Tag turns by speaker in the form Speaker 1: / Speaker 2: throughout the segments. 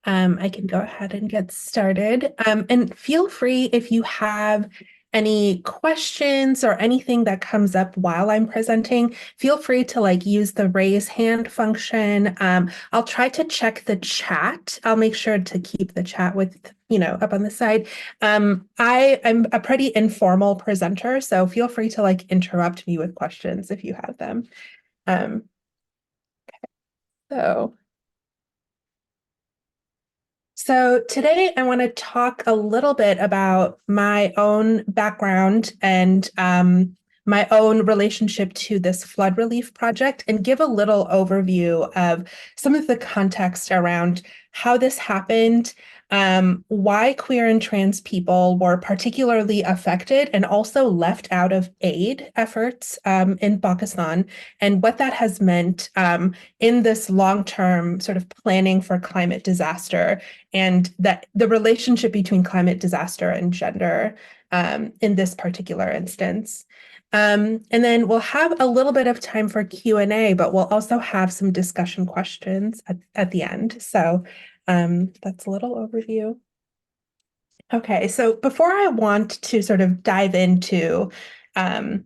Speaker 1: I can go ahead and get started. And feel free if you have any questions or anything that comes up while I'm presenting, feel free to use the raise hand function. I'll try to check the chat. I'll make sure to keep the chat up on the side. I'm a pretty informal presenter, so feel free to interrupt me with questions if you have them. Um, so. So today I want to talk a little bit about my own background and my own relationship to this flood relief project and give a little overview of some of the context around how this happened, why queer and trans people were particularly affected and also left out of aid efforts in Pakistan, and what that has meant in this long-term sort of planning for climate disaster, and that the relationship between climate disaster and gender in this particular instance. And then we'll have a little bit of time for Q&A, but we'll also have some discussion questions at the end. So that's a little overview. Okay, so before I want to sort of dive into um,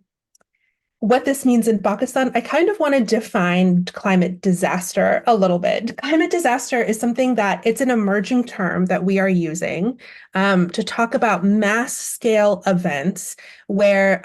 Speaker 1: what this means in Pakistan, I kind of want to define climate disaster a little bit. Climate disaster is something that it's an emerging term that we are using to talk about mass scale events where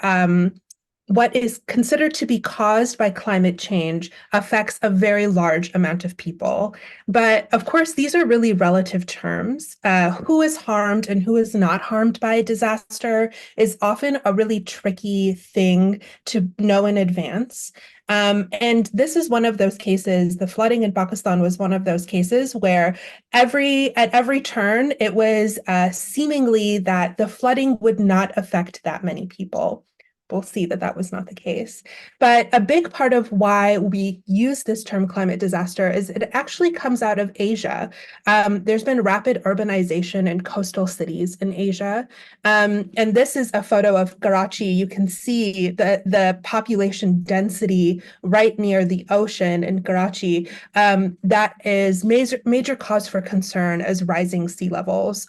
Speaker 1: what is considered to be caused by climate change affects a very large amount of people. But of course, these are really relative terms. Who is harmed and who is not harmed by a disaster is often a really tricky thing to know in advance. And this is one of those cases. The flooding in Pakistan was one of those cases where at every turn, it was seemingly that the flooding would not affect that many people. We'll see that that was not the case. But a big part of why we use this term climate disaster is it actually comes out of Asia. There's been rapid urbanization in coastal cities in Asia. And this is a photo of Karachi. You can see the population density right near the ocean in Karachi. That is major cause for concern as rising sea levels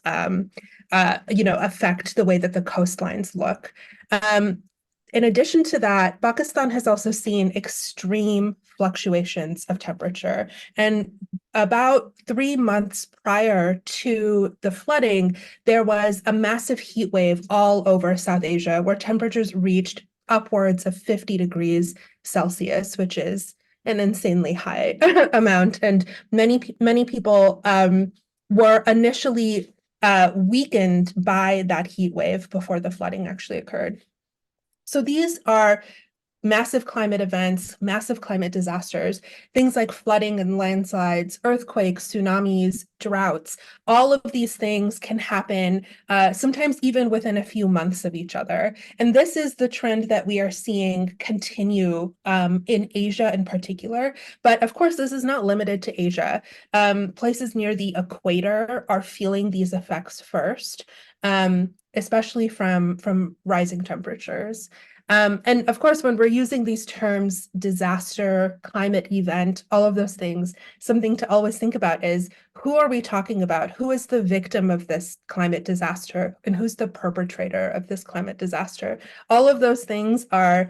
Speaker 1: affect the way that the coastlines look. In addition to that, Pakistan has also seen extreme fluctuations of temperature. And about 3 months prior to the flooding, there was a massive heat wave all over South Asia where temperatures reached upwards of 50 degrees Celsius, which is an insanely high amount. And many people were initially weakened by that heat wave before the flooding actually occurred. So these are massive climate events, massive climate disasters, things like flooding and landslides, earthquakes, tsunamis, droughts. All of these things can happen sometimes even within a few months of each other. And this is the trend that we are seeing continue in Asia in particular. But of course, this is not limited to Asia. Places near the equator are feeling these effects first, especially from rising temperatures. And of course, when we're using these terms, disaster, climate event, all of those things, something to always think about is who are we talking about? Who is the victim of this climate disaster? And who's the perpetrator of this climate disaster? All of those things are,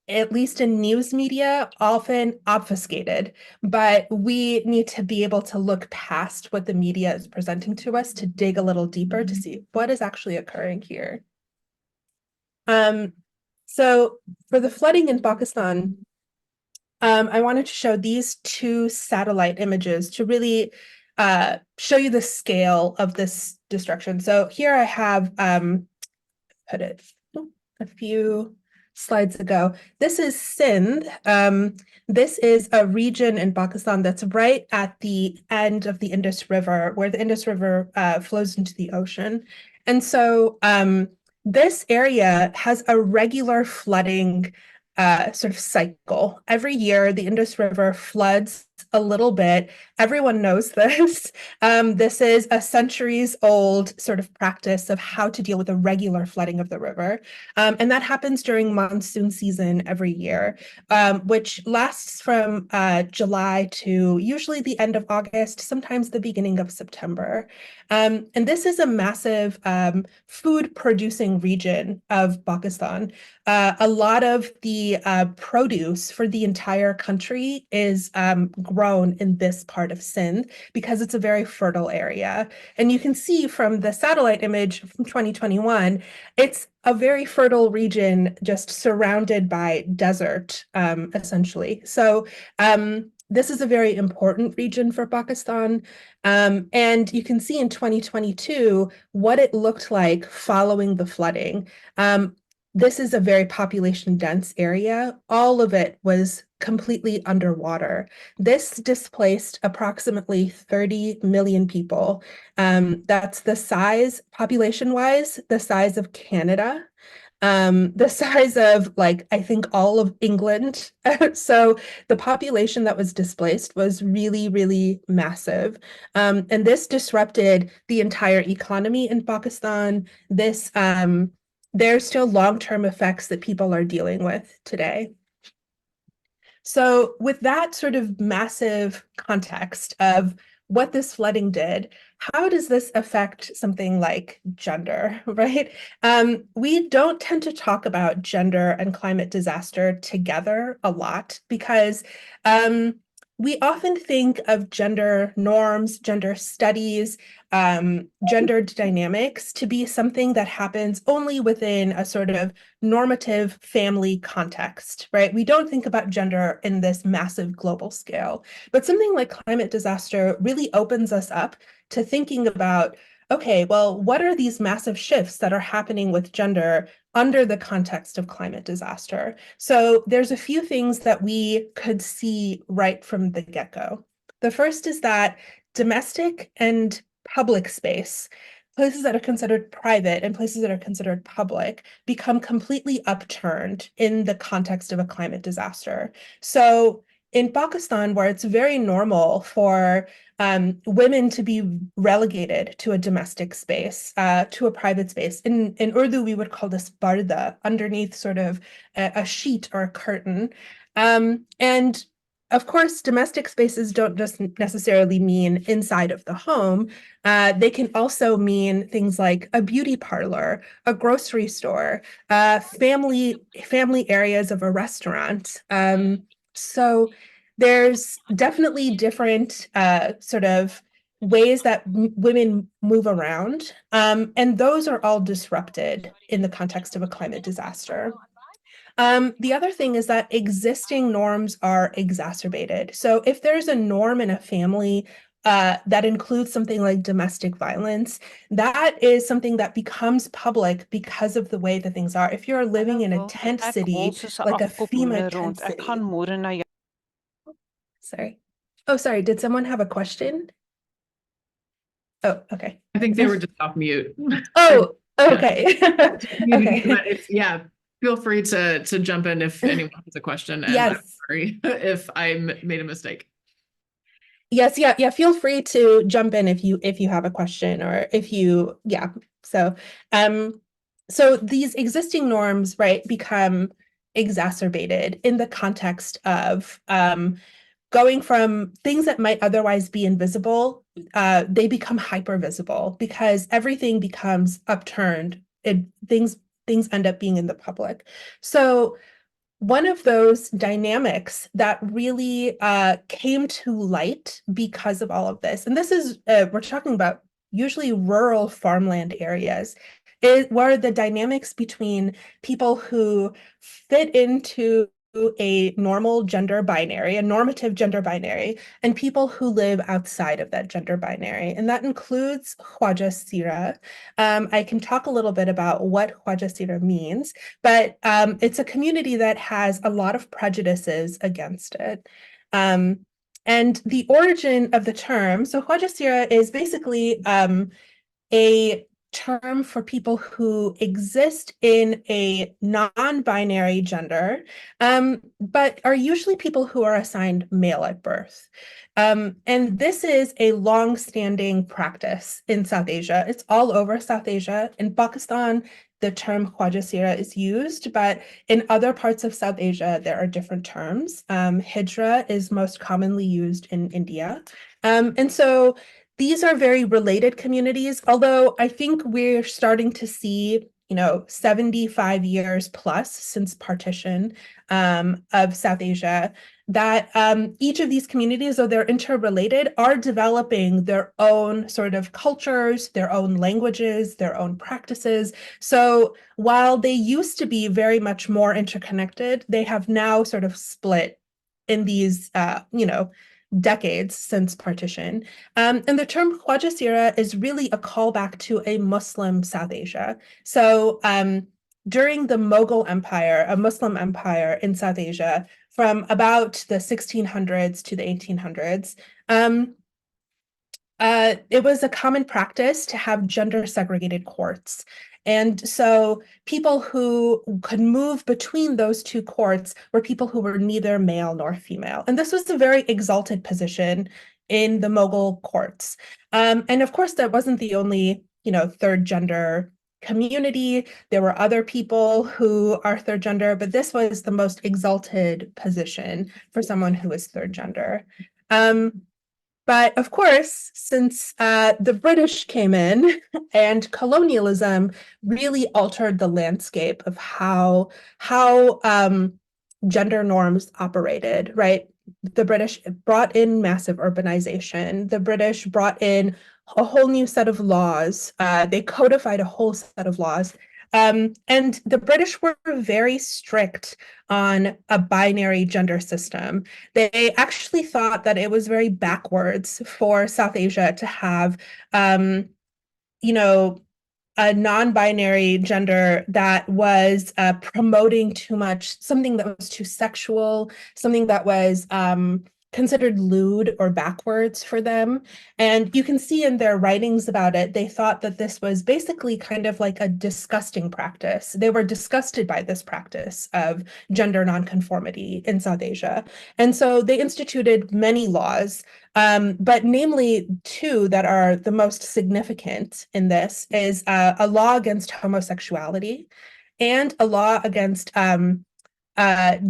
Speaker 1: at least in news media, often obfuscated, but we need to be able to look past what the media is presenting to us to dig a little deeper to see what is actually occurring here. So for the flooding in Pakistan, I wanted to show these two satellite images to really show you the scale of this destruction. So here I have put it a few slides ago. This is Sindh. This is a region in Pakistan that's right at the end of the Indus River, where the Indus River flows into the ocean. And so this area has a regular flooding sort of cycle. Every year, the Indus River floods a little bit. Everyone knows this. This is a centuries old sort of practice of how to deal with a regular flooding of the river. And that happens during monsoon season every year, which lasts from July to usually the end of August, sometimes the beginning of September. And this is a massive food producing region of Pakistan. A lot of the produce for the entire country is grown in this part of Sindh because it's a very fertile area. And you can see from the satellite image from 2021, it's a very fertile region just surrounded by desert, essentially. So this is a very important region for Pakistan. And you can see in 2022 what it looked like following the flooding. This is a very population dense area. All of it was completely underwater. This displaced approximately 30 million people. That's the size, population wise, the size of Canada. The size of, like, I think all of England. So the population that was displaced was really, really massive. And this disrupted the entire economy in Pakistan. There's still long-term effects that people are dealing with today. So with that sort of massive context of what this flooding did, how does this affect something like gender, right? We don't tend to talk about gender and climate disaster together a lot because we often think of gender norms, gender studies, gendered dynamics to be something that happens only within a sort of normative family context, right? We don't think about gender in this massive global scale, but something like climate disaster really opens us up to thinking about, okay, well, what are these massive shifts that are happening with gender under the context of climate disaster? So there's a few things that we could see right from the get-go. The first is that domestic and public space, places that are considered private and places that are considered public, become completely upturned in the context of a climate disaster. So in Pakistan, where it's very normal for women to be relegated to a domestic space, to a private space. In Urdu, we would call this barda, underneath sort of a sheet or a curtain. And of course, domestic spaces don't just necessarily mean inside of the home. They can also mean things like a beauty parlor, a grocery store, family areas of a restaurant. So there's definitely different sort of ways that women move around, and those are all disrupted in the context of a climate disaster. The other thing is that existing norms are exacerbated. So if there's a norm in a family that includes something like domestic violence, that is something that becomes public because of the way that things are. If you're living in a tent city, like a FEMA tent city. Sorry. Oh, sorry. Did someone have a question? Oh, okay.
Speaker 2: I think they were just off mute.
Speaker 1: Oh, okay.
Speaker 2: Okay. But yeah, feel free to jump in if anyone has a question. And
Speaker 1: yes.
Speaker 2: I'm sorry if I made a mistake.
Speaker 1: Yes, yeah. Feel free to jump in if you have a question or if you, yeah. So these existing norms, right, become exacerbated in the context of going from things that might otherwise be invisible, they become hyper visible because everything becomes upturned. Things end up being in the public. So one of those dynamics that really came to light because of all of this, and this is, we're talking about usually rural farmland areas, were the dynamics between people who fit into a normal gender binary, a normative gender binary, and people who live outside of that gender binary. And that includes Khwaja Sira. I can talk a little bit about what Khwaja Sira means, but it's a community that has a lot of prejudices against it. And the origin of the term, so Khwaja Sira is basically a term for people who exist in a non-binary gender, but are usually people who are assigned male at birth. And this is a long-standing practice in South Asia. It's all over South Asia. In Pakistan, the term Khwaja Sira is used, but in other parts of South Asia, there are different terms. Hijra is most commonly used in India. And so these are very related communities, although I think we're starting to see, 75 years plus since partition of South Asia, that each of these communities, though they're interrelated, are developing their own sort of cultures, their own languages, their own practices. So while they used to be very much more interconnected, they have now sort of split in these, decades since partition. And the term Khwaja Sira is really a callback to a Muslim South Asia. So during the Mughal Empire, a Muslim empire in South Asia, from about the 1600s to the 1800s, it was a common practice to have gender segregated courts. And so people who could move between those two courts were people who were neither male nor female. And this was a very exalted position in the Mughal courts. And of course, that wasn't the only, third gender community. There were other people who are third gender, but this was the most exalted position for someone who is third gender. But of course, since the British came in and colonialism really altered the landscape of how gender norms operated, right? The British brought in massive urbanization. The British brought in a whole new set of laws. They codified a whole set of laws. And the British were very strict on a binary gender system. They actually thought that it was very backwards for South Asia to have, you know, a non-binary gender that was promoting too much, something that was too sexual, something that was considered lewd or backwards for them. And you can see in their writings about it, they thought that this was basically kind of like a disgusting practice. They were disgusted by this practice of gender nonconformity in South Asia. And so they instituted many laws, but namely two that are the most significant in this is a law against homosexuality and a law against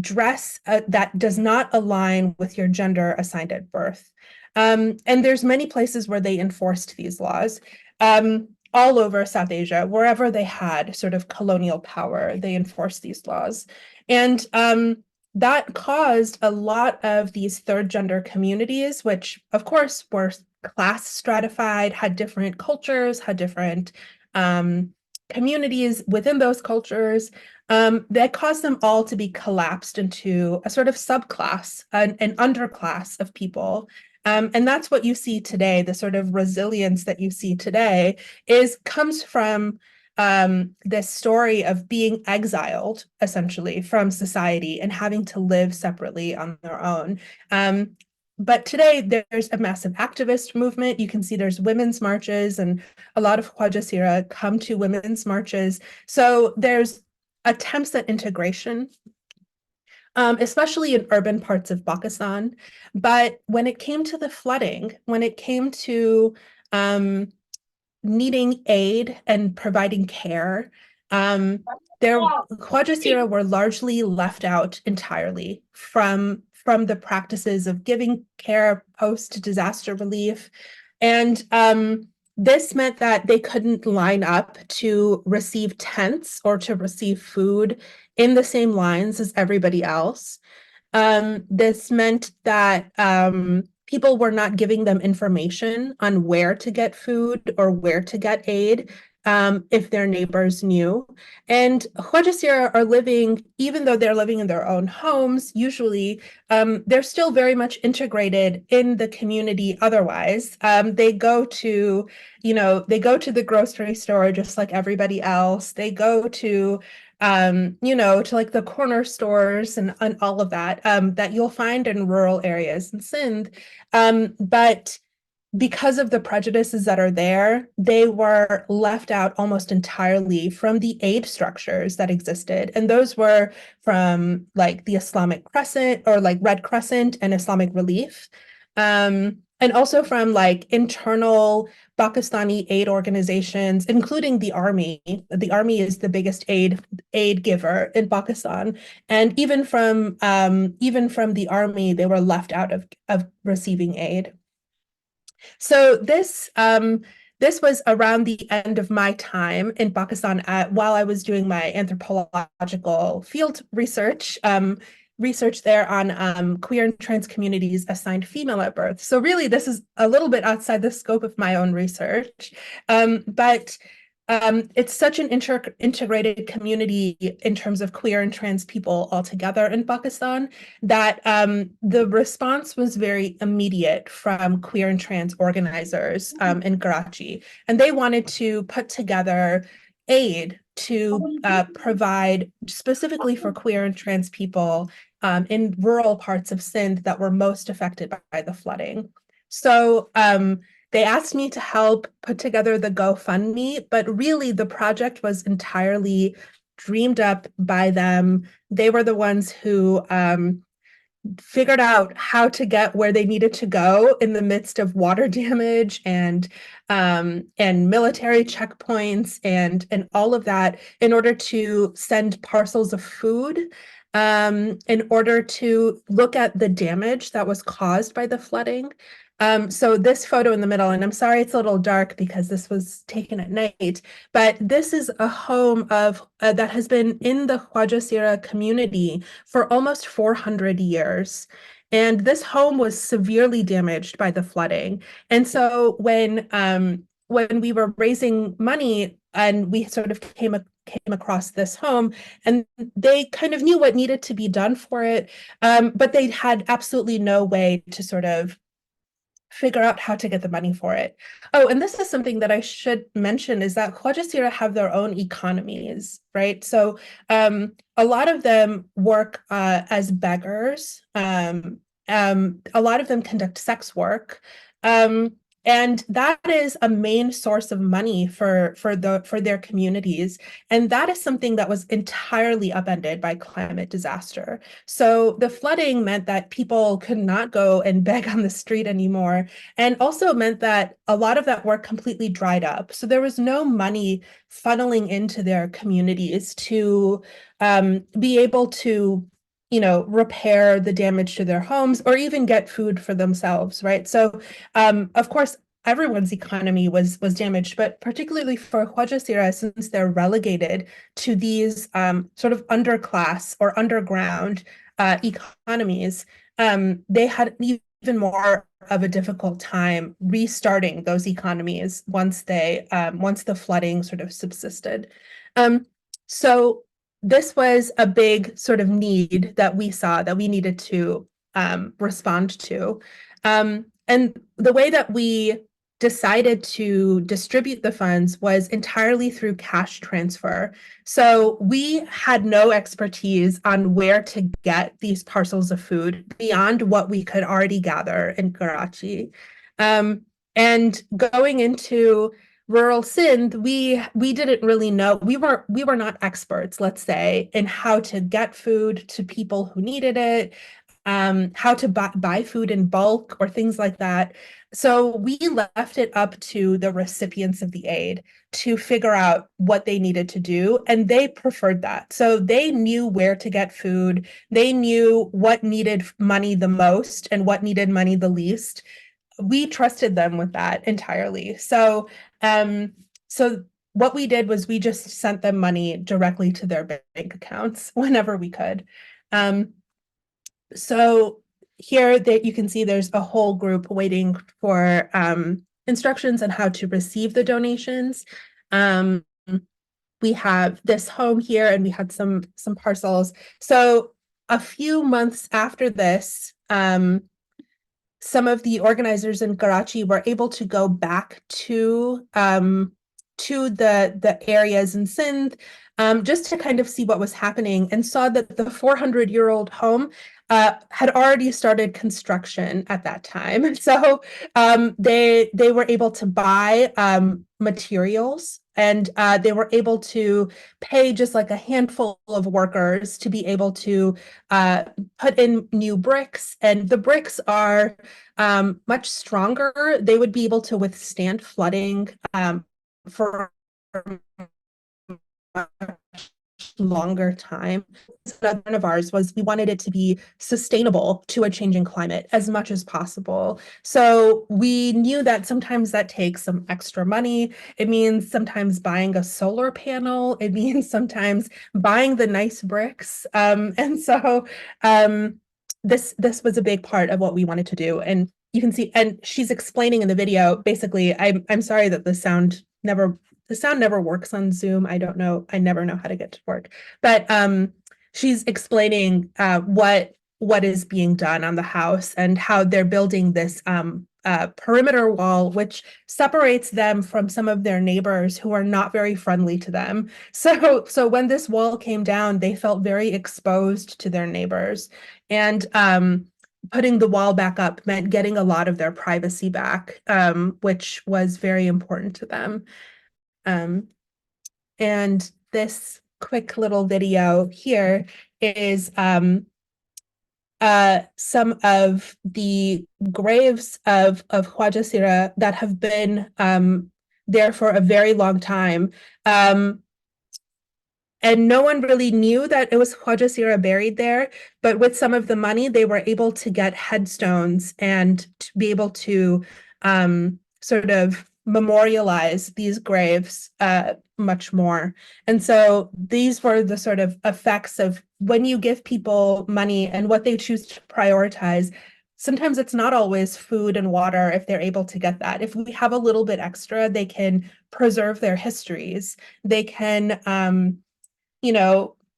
Speaker 1: dress that does not align with your gender assigned at birth. And there's many places where they enforced these laws. All over South Asia, wherever they had sort of colonial power, they enforced these laws. And that caused a lot of these third gender communities, which of course were class stratified, had different cultures, had different communities within those cultures, that caused them all to be collapsed into a sort of subclass, an underclass of people. And that's what you see today. The sort of resilience that you see today comes from this story of being exiled, essentially, from society and having to live separately on their own. But today, there's a massive activist movement. You can see there's women's marches, and a lot of Khwaja Sira come to women's marches. So there's attempts at integration, especially in urban parts of Pakistan. But when it came to the flooding, when it came to needing aid and providing care, their Khwaja Sira were largely left out entirely from the practices of giving care post-disaster relief. And this meant that they couldn't line up to receive tents or to receive food in the same lines as everybody else. This meant that people were not giving them information on where to get food or where to get aid if their neighbors knew. And Khwaja Sira are living, even though they're living in their own homes, usually they're still very much integrated in the community otherwise. They go to, the grocery store just like everybody else. They go to to like the corner stores and all of that, that you'll find in rural areas in Sindh. But because of the prejudices that are there, they were left out almost entirely from the aid structures that existed. And those were from like the Islamic Crescent or like Red Crescent and Islamic Relief. And also from like internal Pakistani aid organizations, including the army. The army is the biggest aid giver in Pakistan. And even from the army, they were left out of receiving aid. So this was around the end of my time in Pakistan while I was doing my anthropological field research there on queer and trans communities assigned female at birth. So really, this is a little bit outside the scope of my own research, but it's such an integrated community in terms of queer and trans people all together in Pakistan that the response was very immediate from queer and trans organizers in Karachi. And they wanted to put together aid to provide specifically for queer and trans people in rural parts of Sindh that were most affected by the flooding. So they asked me to help put together the GoFundMe, but really the project was entirely dreamed up by them. They were the ones who figured out how to get where they needed to go in the midst of water damage and military checkpoints and all of that in order to send parcels of food in order to look at the damage that was caused by the flooding. So this photo in the middle, and I'm sorry it's a little dark because this was taken at night, but this is a home of that has been in the Khwaja Sira community for almost 400 years. And this home was severely damaged by the flooding. And so when we were raising money and we sort of came across this home, and they kind of knew what needed to be done for it, but they had absolutely no way to sort of figure out how to get the money for it. Oh, and this is something that I should mention is that Khwaja Sira have their own economies, right? So a lot of them work as beggars. A lot of them conduct sex work. And that is a main source of money for their communities. And that is something that was entirely upended by climate disaster. So the flooding meant that people could not go and beg on the street anymore, and also meant that a lot of that work completely dried up. So there was no money funneling into their communities to be able to repair the damage to their homes or even get food for themselves, right? So of course, everyone's economy was damaged, but particularly for Khwaja Sira, since they're relegated to these sort of underclass or underground economies, they had even more of a difficult time restarting those economies once the flooding sort of subsisted. So this was a big sort of need that we saw that we needed to respond to. And the way that we decided to distribute the funds was entirely through cash transfer. So we had no expertise on where to get these parcels of food beyond what we could already gather in Karachi. And going into rural Sindh, we didn't really know. We were not experts, let's say, in how to get food to people who needed it, how to buy food in bulk or things like that. So we left it up to the recipients of the aid to figure out what they needed to do, and they preferred that. So they knew where to get food. They knew what needed money the most and what needed money the least. We trusted them with that entirely. So what we did was we just sent them money directly to their bank accounts whenever we could. So here that you can see there's a whole group waiting for instructions on how to receive the donations. We have this home here and we had some parcels. So a few months after this, some of the organizers in Karachi were able to go back to the areas in Sindh just to kind of see what was happening, and saw that the 400-year-old home had already started construction at that time. So they were able to buy materials, and they were able to pay just like a handful of workers to be able to put in new bricks. And the bricks are much stronger. They would be able to withstand flooding for longer time. Another one of ours was we wanted it to be sustainable to a changing climate as much as possible. So we knew that sometimes that takes some extra money. It means sometimes buying a solar panel. It means sometimes buying the nice bricks. And so this was a big part of what we wanted to do. And you can see, and she's explaining in the video, basically, I'm sorry that the sound never works on Zoom. I don't know. I never know how to get to work. But she's explaining what is being done on the house and how they're building this perimeter wall, which separates them from some of their neighbors who are not very friendly to them. So when this wall came down, they felt very exposed to their neighbors. And putting the wall back up meant getting a lot of their privacy back, which was very important to them. Um, and this quick little video here is some of the graves of Khwaja Sira that have been there for a very long time. And no one really knew that it was Khwaja Sira buried there, but with some of the money, they were able to get headstones and to be able to sort of memorialize these graves much more. And so these were the sort of effects of when you give people money and what they choose to prioritize. Sometimes it's not always food and water if they're able to get that. If we have a little bit extra, they can preserve their histories. They can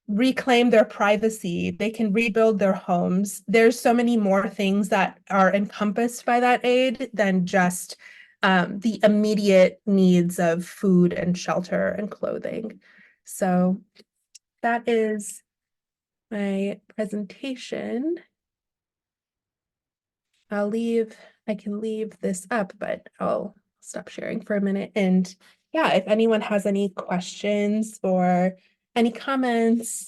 Speaker 1: reclaim their privacy. They can rebuild their homes. There's so many more things that are encompassed by that aid than just the immediate needs of food and shelter and clothing. So that is my presentation. I can leave this up, but I'll stop sharing for a minute. And yeah, if anyone has any questions or any comments,